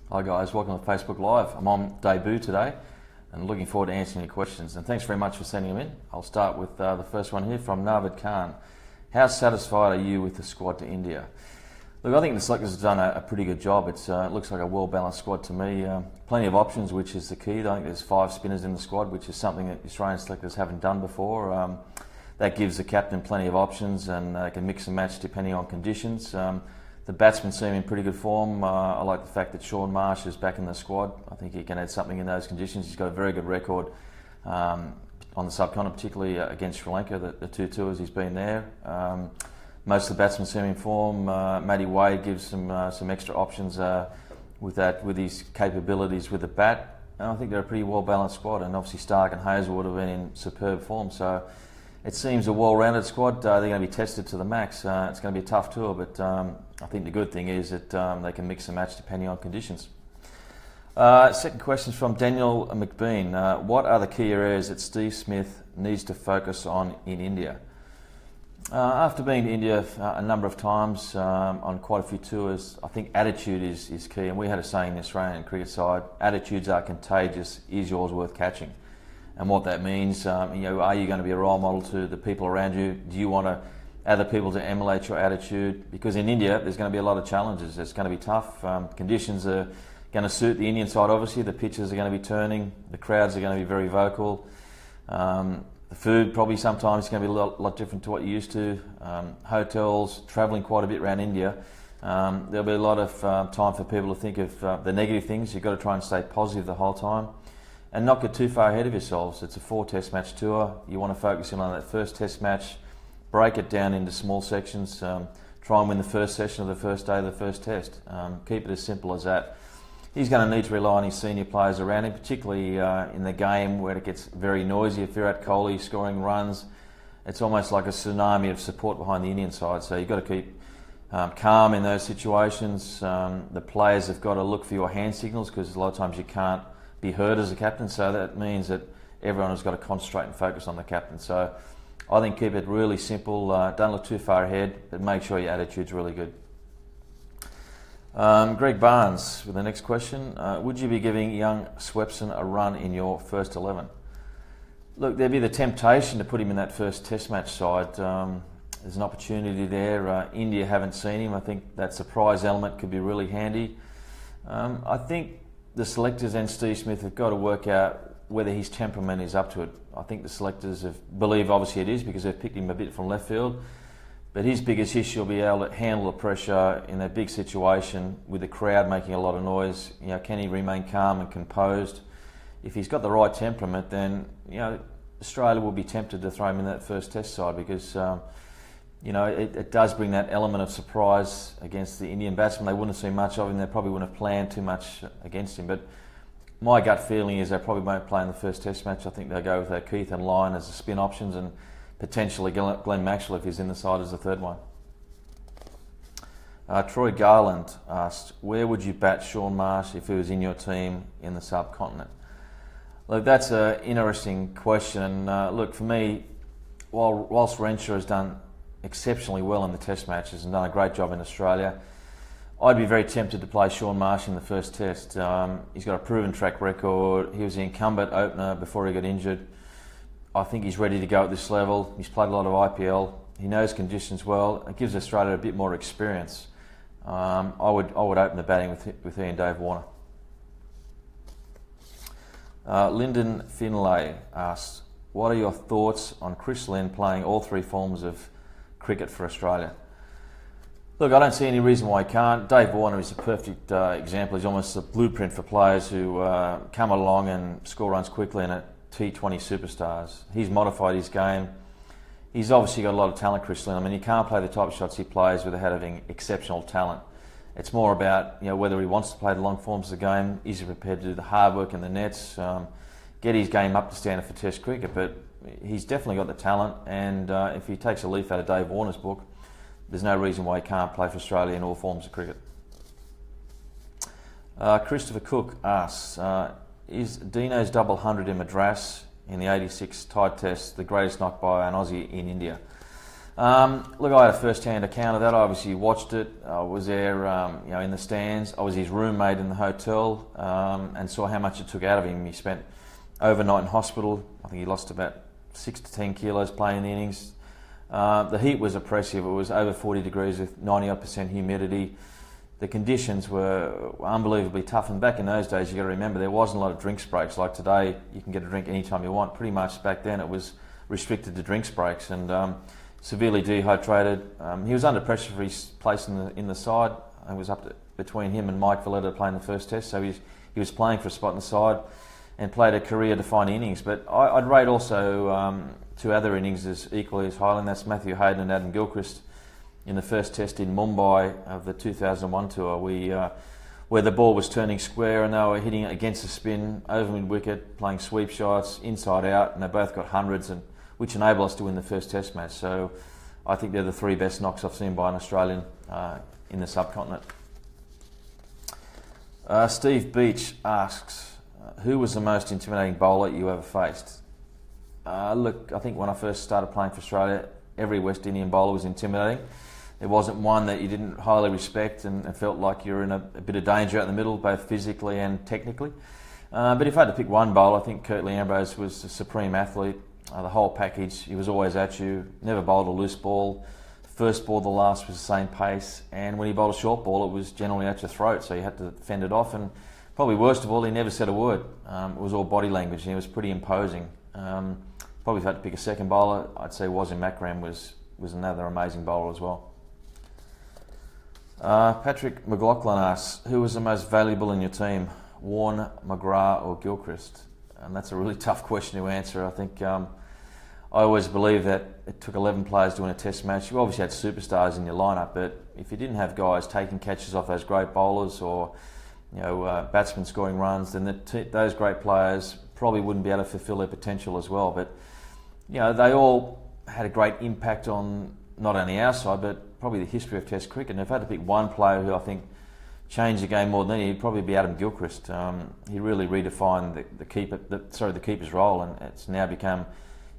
Hi guys, welcome to Facebook Live. I'm on debut today and looking forward to answering your questions, and thanks very much for sending them in. I'll start with the first one here from Navid Khan. How satisfied are you with the squad to India? Look, I think the selectors have done a pretty good job. It looks like a well-balanced squad to me. Plenty of options, which is the key. I think there's 5 spinners in the squad, which is something that Australian selectors haven't done before. That gives the captain plenty of options, and they can mix and match depending on conditions. The batsmen seem in pretty good form. I like the fact that Shaun Marsh is back in the squad. I think he can add something in those conditions. He's got a very good record on the subcontinent, particularly against Sri Lanka. The 2 tours he's been there. Most of the batsmen seem in form. Matty Wade gives some extra options with his capabilities with the bat. And I think they're a pretty well balanced squad. And obviously Stark and Hazelwood have been in superb form. So it seems a well-rounded squad. They're going to be tested to the max. It's going to be a tough tour, but I think the good thing is that they can mix and match depending on conditions. Second question is from Daniel McBean. What are the key areas that Steve Smith needs to focus on in India? After being to India a number of times on quite a few tours, I think attitude is key. And we had a saying in the Australian cricket side, attitudes are contagious, is yours worth catching? And what that means, are you going to be a role model to the people around you? Do you want other people to emulate your attitude? Because in India, there's going to be a lot of challenges. It's going to be tough. Conditions are going to suit the Indian side, obviously. The pitches are going to be turning. The crowds are going to be very vocal. The food probably sometimes is going to be a lot different to what you're used to. Hotels, travelling quite a bit around India. There'll be a lot of time for people to think of the negative things. You've got to try and stay positive the whole time and not get too far ahead of yourselves. It's a 4 test match tour. You want to focus in on that first test match, break it down into small sections, try and win the first session of the first day of the first test. Keep it as simple as that. He's going to need to rely on his senior players around him, particularly in the game where it gets very noisy. If Virat Kohli scoring runs, it's almost like a tsunami of support behind the Indian side. So you've got to keep calm in those situations. The players have got to look for your hand signals, because a lot of times you can't be heard as a captain. So that means that everyone has got to concentrate and focus on the captain. So I think keep it really simple. Don't look too far ahead, but make sure your attitude's really good. Greg Barnes with the next question. Would you be giving young Swepson a run in your first 11? Look, there'd be the temptation to put him in that first test match side. There's an opportunity there. India haven't seen him. I think that surprise element could be really handy. I think the selectors and Steve Smith have got to work out whether his temperament is up to it. I think the selectors believe obviously it is, because they've picked him a bit from left field. But his biggest issue will be able to handle the pressure in that big situation with the crowd making a lot of noise. Can he remain calm and composed? If he's got the right temperament, then Australia will be tempted to throw him in that first test side, because it does bring that element of surprise against the Indian batsmen. They wouldn't have seen much of him. They probably wouldn't have planned too much against him. But my gut feeling is they probably won't play in the first test match. I think they'll go with Keith and Lyon as the spin options, and potentially Glenn Maxwell if he's in the side as the third one. Troy Garland asked, where would you bat Shaun Marsh if he was in your team in the subcontinent? Look, that's an interesting question. Look, for me, whilst Renshaw has done exceptionally well in the test matches and done a great job in Australia, I'd be very tempted to play Shaun Marsh in the first test. He's got a proven track record. He was the incumbent opener before he got injured. I think he's ready to go at this level. He's played a lot of IPL. He knows conditions well. It gives Australia a bit more experience. I would open the batting with he and Dave Warner. Lyndon Finlay asks, what are your thoughts on Chris Lynn playing all 3 forms of cricket for Australia? Look, I don't see any reason why he can't. Dave Warner is a perfect example. He's almost a blueprint for players who come along and score runs quickly and at T20 superstars. He's modified his game. He's obviously got a lot of talent, Chris Lynn. I mean, he can't play the type of shots he plays without having exceptional talent. It's more about whether he wants to play the long forms of the game. Is he prepared to do the hard work in the nets, get his game up to standard for Test cricket? But he's definitely got the talent, and if he takes a leaf out of Dave Warner's book, there's no reason why he can't play for Australia in all forms of cricket. Christopher Cook asks, is Dino's double 100 in Madras in the 86 Tide Test the greatest knock by an Aussie in India? Look, I had a first-hand account of that. I obviously watched it. I was there, in the stands. I was his roommate in the hotel, and saw how much it took out of him. He spent overnight in hospital. I think he lost about 6 to 10 kilos playing the innings. The heat was oppressive. It was over 40 degrees with 90% humidity. The conditions were unbelievably tough. And back in those days, you got to remember, there wasn't a lot of drinks breaks. Like today, you can get a drink anytime you want. Pretty much back then, it was restricted to drinks breaks. And severely dehydrated. He was under pressure for his place in the side. It was up to, between him and Mike Valletta playing the first test, so he was playing for a spot in the side and played a career-defining innings. But I'd rate also 2 other innings as equally as highly, and that's Matthew Hayden and Adam Gilchrist in the first test in Mumbai of the 2001 tour, where the ball was turning square and they were hitting it against the spin, over mid-wicket, playing sweep shots, inside out, and they both got hundreds, and which enabled us to win the first test match. So I think they're the 3 best knocks I've seen by an Australian in the subcontinent. Steve Beach asks, who was the most intimidating bowler you ever faced? Look, I think when I first started playing for Australia, every West Indian bowler was intimidating. There wasn't one that you didn't highly respect and felt like you're in a bit of danger out in the middle, both physically and technically. But if I had to pick one bowler, I think Curtly Ambrose was a supreme athlete. The whole package, he was always at you, never bowled a loose ball. First ball, the last was the same pace, and when he bowled a short ball, it was generally at your throat, so you had to fend it off. And probably worst of all, he never said a word. It was all body language, and he was pretty imposing. Probably if I had to pick a second bowler, I'd say Wasim Akram was another amazing bowler as well. Patrick McLaughlin asks, who was the most valuable in your team, Warne, McGrath or Gilchrist? And that's a really tough question to answer. I think I always believe that it took 11 players to win a test match. You obviously had superstars in your lineup, but if you didn't have guys taking catches off those great bowlers or batsmen scoring runs, then those great players probably wouldn't be able to fulfil their potential as well. But they all had a great impact on not only our side, but probably the history of Test cricket. And if I had to pick one player who I think changed the game more than any, he'd probably be Adam Gilchrist. He really redefined the keeper's role, and it's now become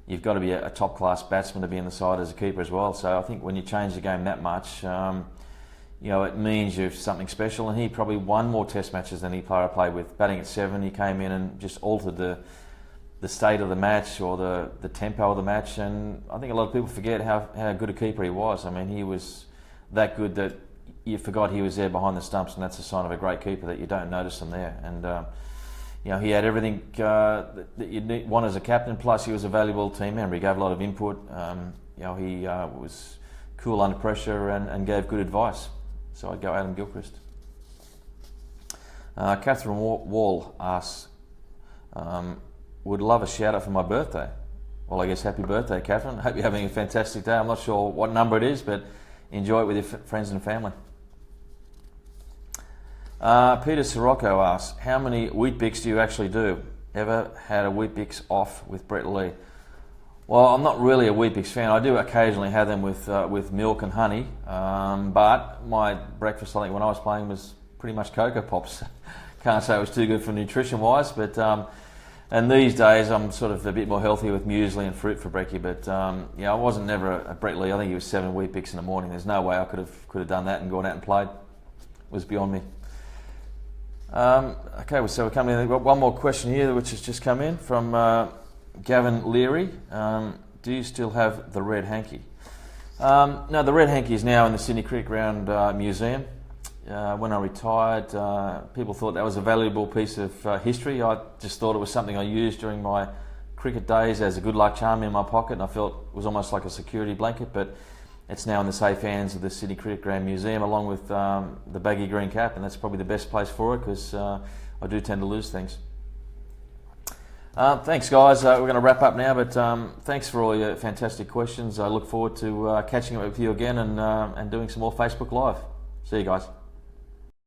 you've got to be a top class batsman to be in the side as a keeper as well. So I think when you change the game that much, it means you're something special. And he probably won more Test matches than any player I played with. Batting at 7, he came in and just altered the state of the match or the tempo of the match. And I think a lot of people forget how good a keeper he was. I mean, he was that good that you forgot he was there behind the stumps, and that's a sign of a great keeper that you don't notice him there. And he had everything that you want as a captain. Plus, he was a valuable team member. He gave a lot of input. He was cool under pressure and gave good advice. So I'd go Adam Gilchrist. Catherine Wall asks, would love a shout out for my birthday. Well, I guess happy birthday, Catherine. Hope you're having a fantastic day. I'm not sure what number it is, but enjoy it with your friends and family. Peter Sirocco asks, how many Weet-Bix do you actually do? Ever had a Weet-Bix off with Brett Lee? Well, I'm not really a Weet-Bix fan. I do occasionally have them with milk and honey, but my breakfast, I think, when I was playing was pretty much Cocoa Pops. Can't say it was too good for nutrition-wise, but and these days I'm sort of a bit more healthy with muesli and fruit for brekkie. But I wasn't never a Brett Lee. I think he was 7 Weet-Bix in the morning. There's no way I could have done that and gone out and played. It was beyond me. Okay, so we're coming in. We've got one more question here, which has just come in from Gavin Leary. Do you still have the red hanky? No, the red hanky is now in the Sydney Cricket Ground Museum. When I retired, people thought that was a valuable piece of history. I just thought it was something I used during my cricket days as a good luck charm in my pocket, and I felt it was almost like a security blanket, but it's now in the safe hands of the Sydney Cricket Ground Museum, along with the baggy green cap, and that's probably the best place for it because I do tend to lose things. Thanks, guys. We're going to wrap up now, but thanks for all your fantastic questions. I look forward to catching up with you again and doing some more Facebook Live. See you guys.